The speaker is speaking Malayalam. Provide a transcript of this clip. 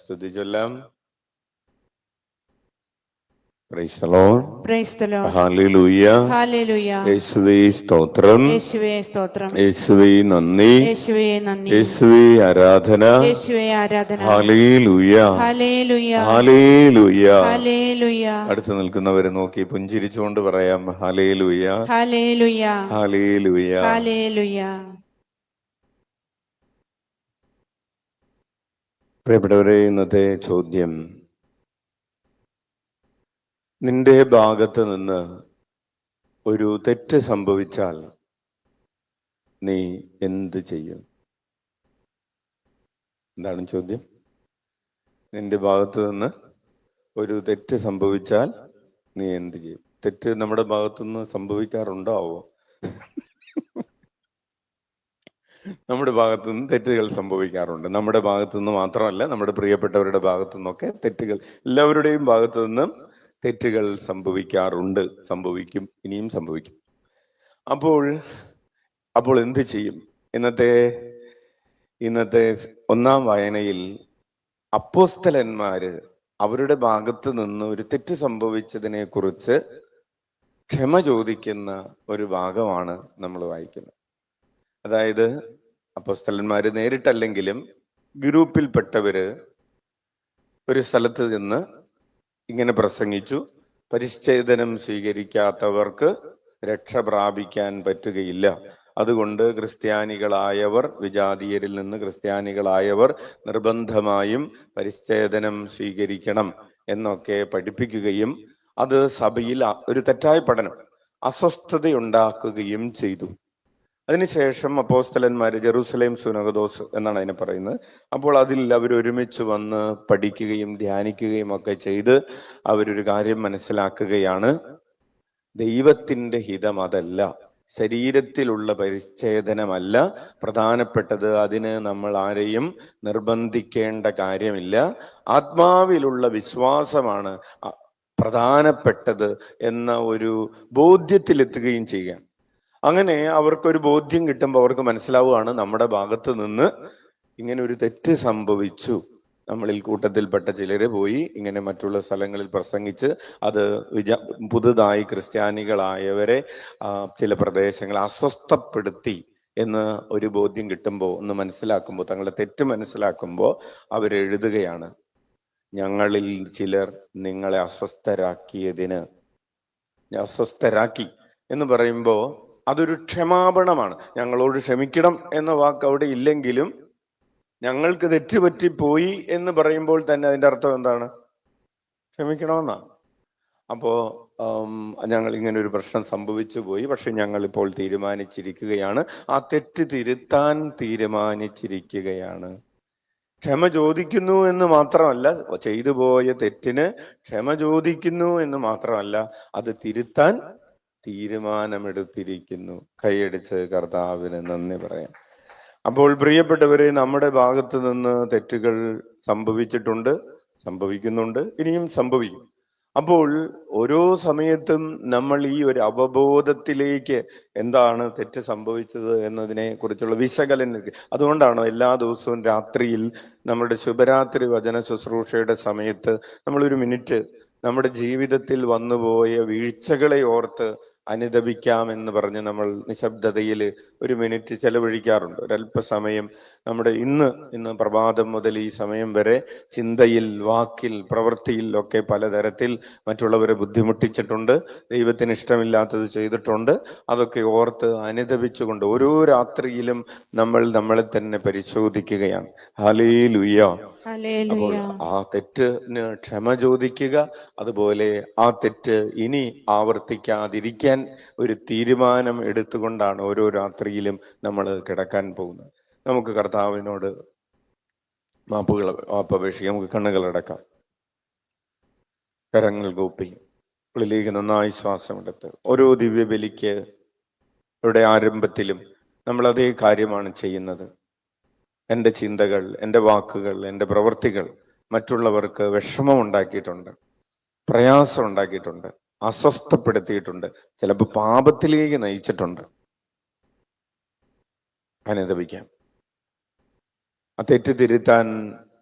സ്തുതി ചൊല്ലാം. Praise the Lord. Praise the Lord. Hallelujah. Hallelujah. യേശുവേ സ്തോത്രം, യേശുവേ സ്തോത്രം, യേശുവേ നന്ദി, യേശുവേ നന്ദി, യേശുവേ ആരാധന. യേശുവേ ആരാധന. Hallelujah, hallelujah, hallelujah. ഹല്ലേലൂയ. അടുത്ത് നിൽക്കുന്നവരെ നോക്കി പുഞ്ചിരിച്ചുകൊണ്ട് പറയാം ഹല്ലേലൂയ, ഹല്ലേലൂയ, ഹല്ലേലൂയ. ഹല്ലേലൂയ. പ്രിയപ്പെട്ടവരെ, ഇന്നത്തെ ചോദ്യം, നിന്റെ ഭാഗത്ത് നിന്ന് ഒരു തെറ്റ് സംഭവിച്ചാൽ നീ എന്ത് ചെയ്യും? എന്താണ് ചോദ്യം? നിന്റെ ഭാഗത്ത് നിന്ന് ഒരു തെറ്റ് സംഭവിച്ചാൽ നീ എന്ത് ചെയ്യും? തെറ്റ് നമ്മുടെ ഭാഗത്തുനിന്ന് സംഭവിക്കാറുണ്ടാവോ? നമ്മുടെ ഭാഗത്തു നിന്ന് തെറ്റുകൾ സംഭവിക്കാറുണ്ട്. നമ്മുടെ ഭാഗത്തു നിന്ന് മാത്രമല്ല, നമ്മുടെ പ്രിയപ്പെട്ടവരുടെ ഭാഗത്തു നിന്നൊക്കെ തെറ്റുകൾ, എല്ലാവരുടെയും ഭാഗത്തു നിന്നും തെറ്റുകൾ സംഭവിക്കാറുണ്ട്, സംഭവിക്കും, ഇനിയും സംഭവിക്കും. അപ്പോൾ എന്ത് ചെയ്യും? ഇന്നത്തെ ഒന്നാം വായനയിൽ അപ്പോസ്തലന്മാര് അവരുടെ ഭാഗത്ത് നിന്ന് ഒരു തെറ്റ് സംഭവിച്ചതിനെ കുറിച്ച് ക്ഷമ ചോദിക്കുന്ന ഒരു ഭാഗമാണ് നമ്മൾ വായിക്കുന്നത്. അതായത് അപ്പോസ്തലന്മാര് നേരിട്ടല്ലെങ്കിലും ഗ്രൂപ്പിൽപ്പെട്ടവര് ഒരു സ്ഥലത്ത് നിന്ന് ഇങ്ങനെ പ്രസംഗിച്ചു, പരിച്ഛേദനം സ്വീകരിക്കാത്തവർക്ക് രക്ഷ പ്രാപിക്കാൻ പറ്റുകയില്ല. അതുകൊണ്ട് ക്രിസ്ത്യാനികളായവർ, വിജാതീയരിൽ നിന്ന് ക്രിസ്ത്യാനികളായവർ നിർബന്ധമായും പരിച്ഛേദനം സ്വീകരിക്കണം എന്നൊക്കെ പഠിപ്പിക്കുകയും അത് സഭയിൽ ഒരു തെറ്റായ പഠനം അസ്വസ്ഥതയുണ്ടാക്കുകയും ചെയ്തു. അതിനുശേഷം അപ്പോസ്തലന്മാര് ജെറൂസലേം സുനഹദോസ് എന്നാണ് അതിനെ പറയുന്നത്. അപ്പോൾ അതിൽ അവർ ഒരുമിച്ച് വന്ന് പഠിക്കുകയും ധ്യാനിക്കുകയും ഒക്കെ ചെയ്ത് അവരൊരു കാര്യം മനസ്സിലാക്കുകയാണ്, ദൈവത്തിന്റെ ഹിതം അതല്ല, ശരീരത്തിലുള്ള പരിച്ഛേദനമല്ല പ്രധാനപ്പെട്ടത്, അതിന് നമ്മൾ ആരെയും നിർബന്ധിക്കേണ്ട കാര്യമില്ല, ആത്മാവിലുള്ള വിശ്വാസമാണ് പ്രധാനപ്പെട്ടത് എന്ന ഒരു ബോധ്യത്തിലെത്തുകയും ചെയ്യുക. അങ്ങനെ അവർക്കൊരു ബോധ്യം കിട്ടുമ്പോൾ അവർക്ക് മനസ്സിലാവുകയാണ്, നമ്മുടെ ഭാഗത്ത് നിന്ന് ഇങ്ങനെ ഒരു തെറ്റ് സംഭവിച്ചു. നമ്മളിൽ കൂട്ടത്തിൽപ്പെട്ട ചിലര് പോയി ഇങ്ങനെ മറ്റുള്ള സ്ഥലങ്ങളിൽ പ്രസംഗിച്ച് അത് പുതുതായി ക്രിസ്ത്യാനികളായവരെ ചില പ്രദേശങ്ങൾ അസ്വസ്ഥപ്പെടുത്തി എന്ന് ഒരു ബോധ്യം കിട്ടുമ്പോൾ, ഒന്ന് മനസ്സിലാക്കുമ്പോൾ, തങ്ങളുടെ തെറ്റ് മനസ്സിലാക്കുമ്പോൾ അവരെഴുതുകയാണ്, ഞങ്ങളിൽ ചിലർ നിങ്ങളെ അസ്വസ്ഥരാക്കി എന്ന് പറയുമ്പോൾ അതൊരു ക്ഷമാപണമാണ്. ഞങ്ങളോട് ക്ഷമിക്കണം എന്ന വാക്ക് അവിടെ ഇല്ലെങ്കിലും ഞങ്ങൾക്ക് തെറ്റുപറ്റിപ്പോയി എന്ന് പറയുമ്പോൾ തന്നെ അതിൻ്റെ അർത്ഥം എന്താണ്? ക്ഷമിക്കണമെന്നാണ്. അപ്പോൾ ഞങ്ങൾ ഇങ്ങനെ ഒരു പ്രശ്നം സംഭവിച്ചു പോയി, പക്ഷെ ഞങ്ങൾ ഇപ്പോൾ തീരുമാനിച്ചിരിക്കുകയാണ്, ആ തെറ്റ് തിരുത്താൻ തീരുമാനിച്ചിരിക്കുകയാണ്. ക്ഷമ ചോദിക്കുന്നു എന്ന് മാത്രമല്ല, ചെയ്തു പോയ തെറ്റിന് ക്ഷമ ചോദിക്കുന്നു എന്ന് മാത്രമല്ല, അത് തിരുത്താൻ തീരുമാനമെടുത്തിരിക്കുന്നു. കൈയടിച്ച് കർത്താവിന് നന്ദി പറയാം. അപ്പോൾ പ്രിയപ്പെട്ടവരെ, നമ്മുടെ ഭാഗത്ത് നിന്ന് തെറ്റുകൾ സംഭവിച്ചിട്ടുണ്ട്, സംഭവിക്കുന്നുണ്ട്, ഇനിയും സംഭവിക്കും. അപ്പോൾ ഓരോ സമയത്തും നമ്മൾ ഈ ഒരു അവബോധത്തിലേക്ക്, എന്താണ് തെറ്റ് സംഭവിച്ചത് എന്നതിനെ കുറിച്ചുള്ള വിശകലനം. അതുകൊണ്ടാണ് എല്ലാ ദിവസവും രാത്രിയിൽ നമ്മുടെ ശുഭരാത്രി വചന ശുശ്രൂഷയുടെ സമയത്ത് നമ്മളൊരു മിനിറ്റ് നമ്മുടെ ജീവിതത്തിൽ വന്നുപോയ വീഴ്ചകളെ ഓർത്ത് അനുദപിക്കാമെന്ന് പറഞ്ഞ് നമ്മൾ നിശബ്ദതയിൽ ഒരു മിനിറ്റ് ചെലവഴിക്കാറുണ്ട്. ഒരല്പസമയം നമ്മുടെ ഇന്ന് പ്രഭാതം മുതൽ ഈ സമയം വരെ ചിന്തയിൽ, വാക്കിൽ, പ്രവൃത്തിയിൽ ഒക്കെ പലതരത്തിൽ മറ്റുള്ളവരെ ബുദ്ധിമുട്ടിച്ചിട്ടുണ്ട്, ദൈവത്തിന് ഇഷ്ടമില്ലാത്തത് ചെയ്തിട്ടുണ്ട്. അതൊക്കെ ഓർത്ത് അനുദപിച്ചുകൊണ്ട് ഓരോ രാത്രിയിലും നമ്മൾ നമ്മളെ തന്നെ പരിശോധിക്കുകയാണ്. ഹല്ലേലൂയ. അപ്പോൾ ആ തെറ്റിന് ക്ഷമ ചോദിക്കുക, അതുപോലെ ആ തെറ്റ് ഇനി ആവർത്തിക്കാതിരിക്കാൻ ഒരു തീരുമാനം എടുത്തുകൊണ്ടാണ് ഓരോ രാത്രിയിലും നമ്മൾ കിടക്കാൻ പോകുന്നത്. നമുക്ക് കർത്താവിനോട് മാപ്പപേക്ഷിക്കാം. നമുക്ക് കണ്ണുകളടക്കാം, കരങ്ങൾ കൂപ്പി ഉള്ളിലേക്ക് നന്നായി ശ്വാസമെടുത്ത് ഓരോ ദിവ്യബലിക്ക് ഇവിടെ ആരംഭത്തിലും നമ്മൾ അതേ കാര്യമാണ് ചെയ്യുന്നത്. എൻ്റെ ചിന്തകൾ, എൻ്റെ വാക്കുകൾ, എൻ്റെ പ്രവൃത്തികൾ മറ്റുള്ളവർക്ക് വിഷമം ഉണ്ടാക്കിയിട്ടുണ്ട്, പ്രയാസം ഉണ്ടാക്കിയിട്ടുണ്ട്, അസ്വസ്ഥപ്പെടുത്തിയിട്ടുണ്ട്, ചിലപ്പോൾ പാപത്തിലേക്ക് നയിച്ചിട്ടുണ്ട്. അനുദപിക്കാം. ആ തെറ്റ് തിരുത്താൻ